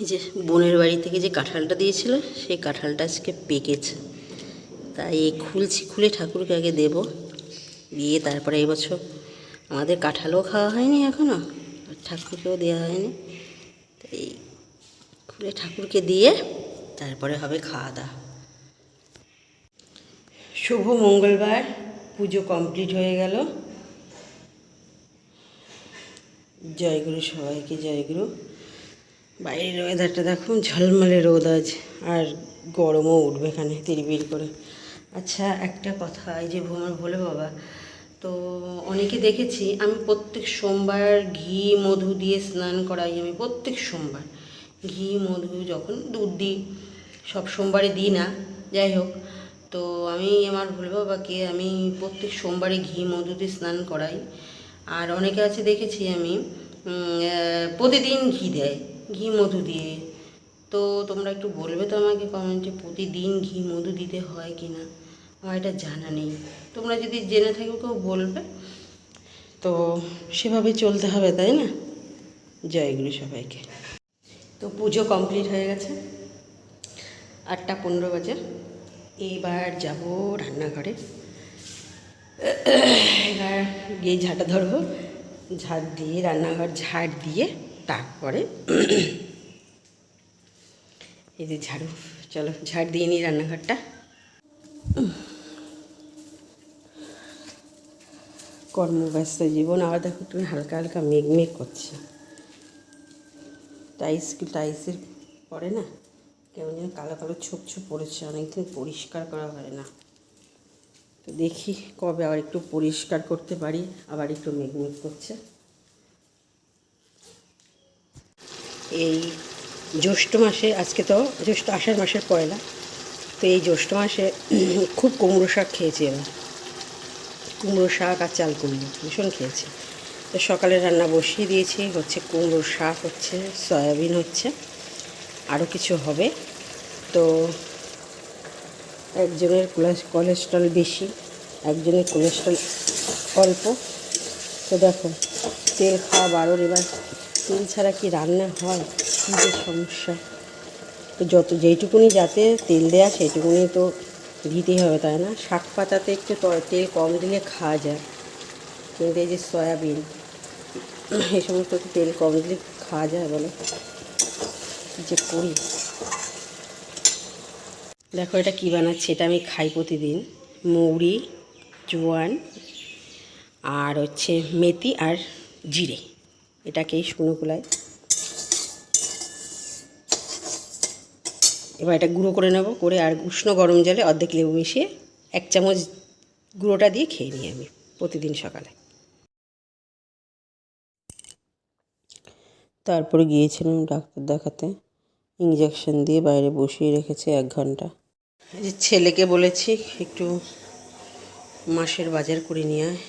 এই যে বোনের বাড়ি থেকে যে কাঁঠালটা দিয়েছিল সেই কাঁঠালটা আজকে পেকেছে, তাই এই খুলছি, খুলে ঠাকুরকে আগে দেব, দিয়ে তারপরে এবছর আমাদের কাঁঠালও খাওয়া হয়নি এখনও, আর ঠাকুরকেও দেওয়া হয়নি, তাই খুলে ঠাকুরকে দিয়ে তারপরে হবে খাওয়া দাওয়া। শুভ মঙ্গলবার, পুজো কমপ্লিট হয়ে গেল। জয়গুরু, সবাইকে জয়গুরু। বাইরের ওয়েদারটা দেখুন, ঝলমলে রোদ আজ, আর গরমও উঠবে এখানে তিরবির করে। আচ্ছা, একটা কথা, এই যে আমার ভোলে বাবা, তো অনেকে দেখেছি আমি প্রত্যেক সোমবার ঘি মধু দিয়ে স্নান করাই, আমি প্রত্যেক সোমবার ঘি মধু, যখন দুধ দিই, সব সোমবারে দিই না, যাই হোক, তো আমি আমার ভোলে বাবাকে আমি প্রত্যেক সোমবারে ঘি মধু দিয়ে স্নান করাই। আর অনেকে আছে দেখেছি আমি প্রতিদিন ঘি দেয়, ঘি মধু দিয়ে। তো তোমরা একটু বলবে তো আমাকে কমেন্টে, প্রতিদিন ঘি মধু দিতে হয় কি না, আমার এটা জানা নেই, তোমরা যদি জেনে থাকো কেউ বলবে। তো সেভাবে চলতে হবে, তাই না? জয়গুরু সবাইকে। তো পুজো কমপ্লিট হয়ে গেছে, 8:15 বাজে। এবার যাব রান্নাঘরে, এবার গিয়ে ঝাঁটা ধরবো, ঝাড় দিয়ে রান্নাঘর ঝাড় দিয়ে তারপরে এই যে ঝাড়ু, চলো ঝাড় দিয়ে নিই রান্নাঘরটা। কর্মব্যস্ত জীবন, আবার দেখো তুমি হালকা হালকা মেঘ করছে, টাইসের পরে না কেমন যেন কালো কালো ছোপ ছোপ পড়েছে, অনেকদিন পরিষ্কার করা হয় না, তো দেখি কবে আবার একটু পরিষ্কার করতে পারি। আবার একটু মেঘ করছে। এই জ্যৈষ্ঠ মাসে, আজকে তো জ্যৈষ্ঠ, আষাঢ় মাসের পয়লা, তো এই জ্যৈষ্ঠ মাসে খুব কুমড়ো শাক খেয়েছি আমি, কুমড়ো শাক আর চাল কুমড়ো ভীষণ খেয়েছি। তো সকালে রান্না বসিয়ে দিয়েছি, হচ্ছে কুমড়ো শাক, হচ্ছে সয়াবিন, হচ্ছে আরও কিছু হবে। তো একজনের কোলেস্ট্রল বেশি, একজনের কোলেস্ট্রল অল্প, তো দেখো তেল খাওয়া বারণ, এবার তেল ছাড়া কি রান্না হয়, কী যে সমস্যা। তো যেইটুকুনি যাতে তেল দেয়া সেইটুকুনি তো দিতেই হবে, তাই না? শাক পাতাতে একটু তেল কম দিলে খাওয়া যায়, কিন্তু এই যে সয়াবিন, এই সমস্ত তেল কম দিলে খাওয়া যায় বলে, কী যে করি। দেখো এটা কী বানাচ্ছি, এটা আমি খাই প্রতিদিন, মৌরি, জোয়ান আর হচ্ছে মেথি আর জিরে, এটাকেই শুকনো খোলায় এবার এটা গুঁড়ো করে নেব, করে আর উষ্ণ গরম জলে অর্ধেক লেবু মিশিয়ে 1 চামচ গুঁড়োটা দিয়ে খেয়ে নিই আমি প্রতিদিন সকালে। তারপরে গিয়েছিলাম ডাক্তার দেখাতে, ইঞ্জেকশন দিয়ে বাইরে বসিয়ে রেখেছে 1 ঘন্টা। এই যে ছেলেকে বলেছি একটু মাসের বাজার করে নিয়ে আয়,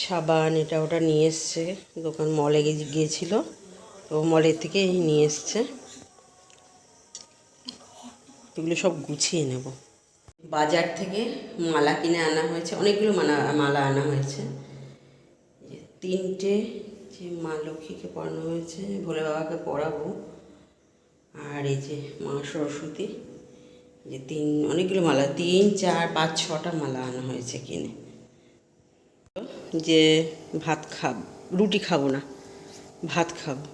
সাবান এটা ওটা নিয়ে এসছে, দোকান মলে গিয়েছিল, তো মলের থেকে নিয়ে এসছে, এগুলো সব গুছিয়ে নেব। বাজার থেকে মালা কিনে আনা হয়েছে, অনেকগুলো মালা আনা হয়েছে, 3টে যে মা লক্ষ্মীকে পরানো হয়েছে, ভোলে বাবাকে পরাবো, আর এই যে মা সরস্বতী, যে অনেকগুলো মালা, 3, 4, 5, 6টা মালা আনা হয়েছে কিনে। যে রুটি খাবো না, ভাত খাবো,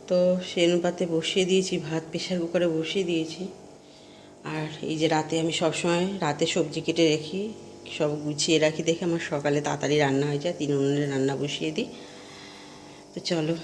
তো সেই অনুপাতে বসিয়ে দিয়েছি ভাত, প্রেশার কুকারে বসিয়ে দিয়েছি। আর এই যে রাতে আমি সবসময় রাতে সবজি কেটে রেখি, সব গুছিয়ে রাখি, দেখে আমার সকালে তাড়াতাড়ি রান্না হয়ে যায়, 3 উনুনে রান্না বসিয়ে দিই। তো চলো